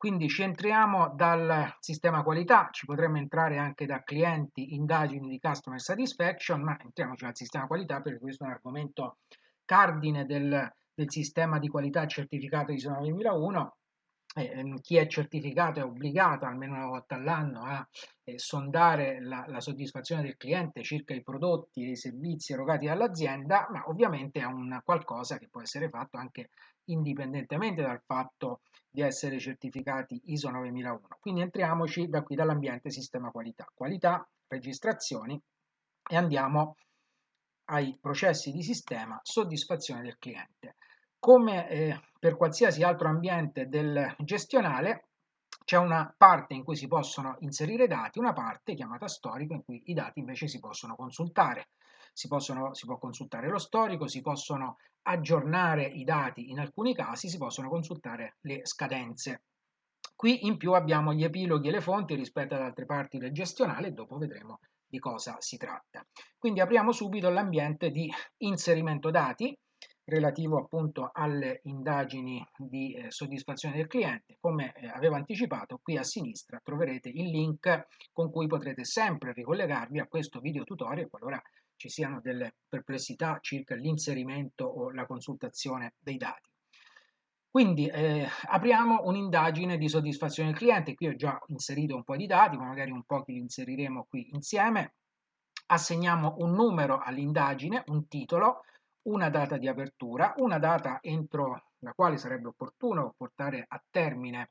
Quindi ci entriamo dal sistema qualità, ci potremmo entrare anche da clienti, indagini di customer satisfaction, ma entriamoci dal sistema qualità perché questo è un argomento cardine del sistema di qualità certificato ISO 9001. Chi è certificato è obbligato almeno una volta all'anno a sondare la soddisfazione del cliente circa i prodotti e i servizi erogati dall'azienda, ma ovviamente è un qualcosa che può essere fatto anche indipendentemente dal fatto di essere certificati ISO 9001. Quindi entriamoci da qui dall'ambiente sistema qualità, qualità, registrazioni e andiamo ai processi di sistema, soddisfazione del cliente. Come per qualsiasi altro ambiente del gestionale, c'è una parte in cui si possono inserire dati, una parte chiamata storico in cui i dati invece si possono consultare. Si può consultare lo storico, si possono aggiornare i dati, in alcuni casi si possono consultare le scadenze. Qui in più abbiamo gli epiloghi e le fonti rispetto ad altre parti del gestionale e dopo vedremo di cosa si tratta. Quindi apriamo subito l'ambiente di inserimento dati relativo appunto alle indagini di soddisfazione del cliente. Come avevo anticipato, qui a sinistra troverete il link con cui potrete sempre ricollegarvi a questo video tutorial qualora ci siano delle perplessità circa l'inserimento o la consultazione dei dati. Quindi apriamo un'indagine di soddisfazione del cliente, qui ho già inserito un po' di dati, ma magari un po' li inseriremo qui insieme. Assegniamo un numero all'indagine, un titolo, una data di apertura, una data entro la quale sarebbe opportuno portare a termine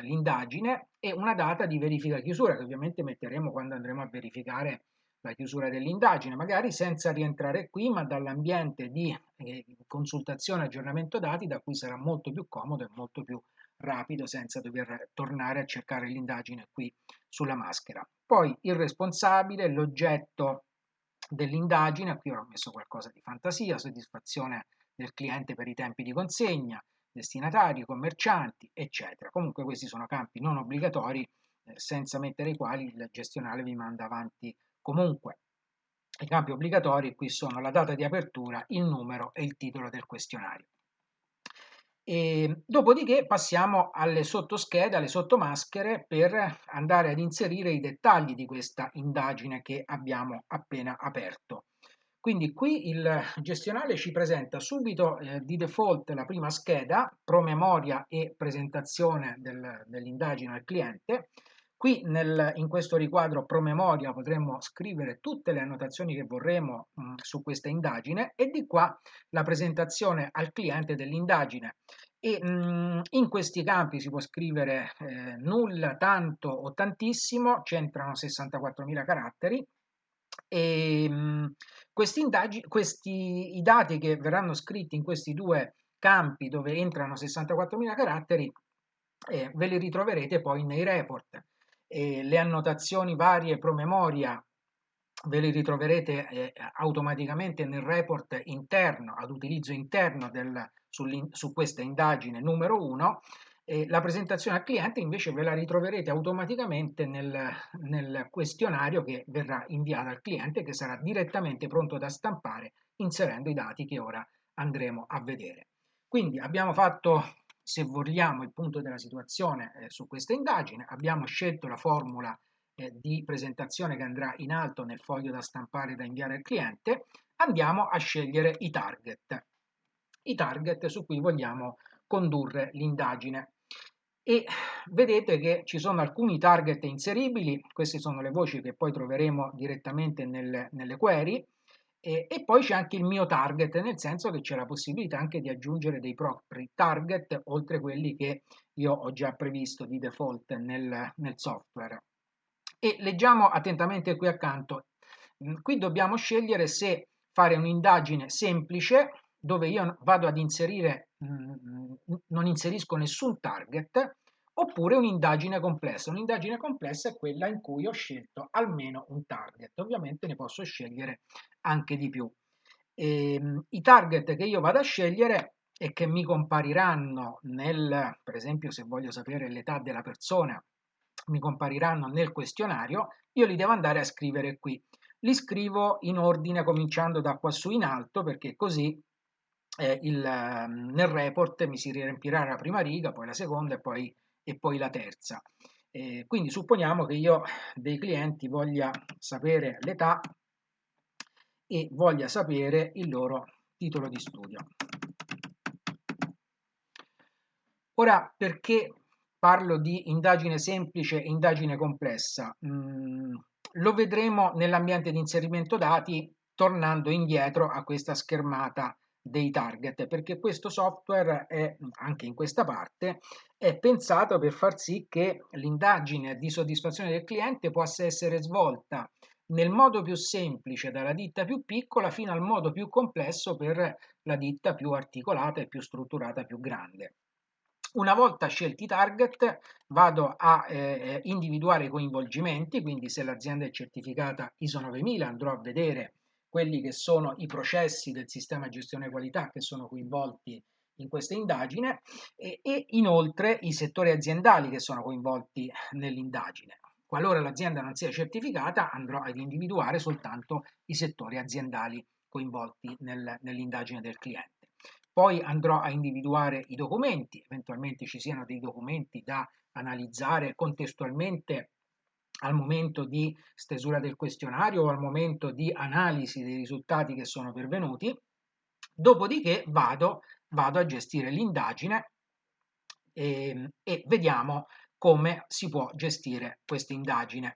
l'indagine e una data di verifica chiusura che ovviamente metteremo quando andremo a verificare la chiusura dell'indagine, magari senza rientrare qui, ma dall'ambiente di consultazione e aggiornamento dati da cui sarà molto più comodo e molto più rapido senza dover tornare a cercare l'indagine qui sulla maschera. Poi il responsabile, l'oggetto dell'indagine, qui ho messo qualcosa di fantasia, soddisfazione del cliente per i tempi di consegna, destinatari, commercianti, eccetera. Comunque questi sono campi non obbligatori senza mettere i quali il gestionale vi manda avanti comunque. I campi obbligatori qui sono la data di apertura, il numero e il titolo del questionario. E dopodiché passiamo alle sottoschede, alle sottomaschere per andare ad inserire i dettagli di questa indagine che abbiamo appena aperto. Quindi qui il gestionale ci presenta subito di default la prima scheda, promemoria e presentazione dell'indagine al cliente. Qui in questo riquadro promemoria potremmo scrivere tutte le annotazioni che vorremmo su questa indagine e di qua la presentazione al cliente dell'indagine. E in questi campi si può scrivere nulla, tanto o tantissimo, c'entrano 64.000 caratteri e i dati che verranno scritti in questi due campi dove entrano 64.000 caratteri ve li ritroverete poi nei report. Le annotazioni varie promemoria ve li ritroverete automaticamente nel report interno, ad utilizzo interno su questa indagine numero 1. La presentazione al cliente invece ve la ritroverete automaticamente nel questionario che verrà inviato al cliente, che sarà direttamente pronto da stampare inserendo i dati che ora andremo a vedere. Quindi abbiamo fatto, se vogliamo, il punto della situazione su questa indagine, abbiamo scelto la formula di presentazione che andrà in alto nel foglio da stampare e da inviare al cliente, andiamo a scegliere i target su cui vogliamo condurre l'indagine. E vedete che ci sono alcuni target inseribili, queste sono le voci che poi troveremo direttamente nelle query, e poi c'è anche il mio target, nel senso che c'è la possibilità anche di aggiungere dei propri target oltre quelli che io ho già previsto di default nel software. E leggiamo attentamente qui accanto. Qui dobbiamo scegliere se fare un'indagine semplice dove io vado ad inserire, non inserisco nessun target, oppure un'indagine complessa. Un'indagine complessa è quella in cui ho scelto almeno un target. Ovviamente ne posso scegliere anche di più. I target che io vado a scegliere e che mi compariranno per esempio se voglio sapere l'età della persona, mi compariranno nel questionario, io li devo andare a scrivere qui. Li scrivo in ordine cominciando da qua su in alto perché così nel report mi si riempirà la prima riga, poi la seconda e poi e poi la terza. Quindi supponiamo che io dei clienti voglia sapere l'età e voglia sapere il loro titolo di studio. Ora, perché parlo di indagine semplice e indagine complessa? Lo vedremo nell'ambiente di inserimento dati tornando indietro a questa schermata dei target, perché questo software è, anche in questa parte, è pensato per far sì che l'indagine di soddisfazione del cliente possa essere svolta nel modo più semplice dalla ditta più piccola fino al modo più complesso per la ditta più articolata e più strutturata, più grande. Una volta scelti i target, vado a individuare i coinvolgimenti, quindi se l'azienda è certificata ISO 9000 andrò a vedere quelli che sono i processi del sistema gestione qualità che sono coinvolti in questa indagine e inoltre i settori aziendali che sono coinvolti nell'indagine. Qualora l'azienda non sia certificata, andrò ad individuare soltanto i settori aziendali coinvolti nell'indagine del cliente. Poi andrò a individuare i documenti, eventualmente ci siano dei documenti da analizzare contestualmente al momento di stesura del questionario o al momento di analisi dei risultati che sono pervenuti. Dopodiché vado a gestire l'indagine e vediamo come si può gestire questa indagine.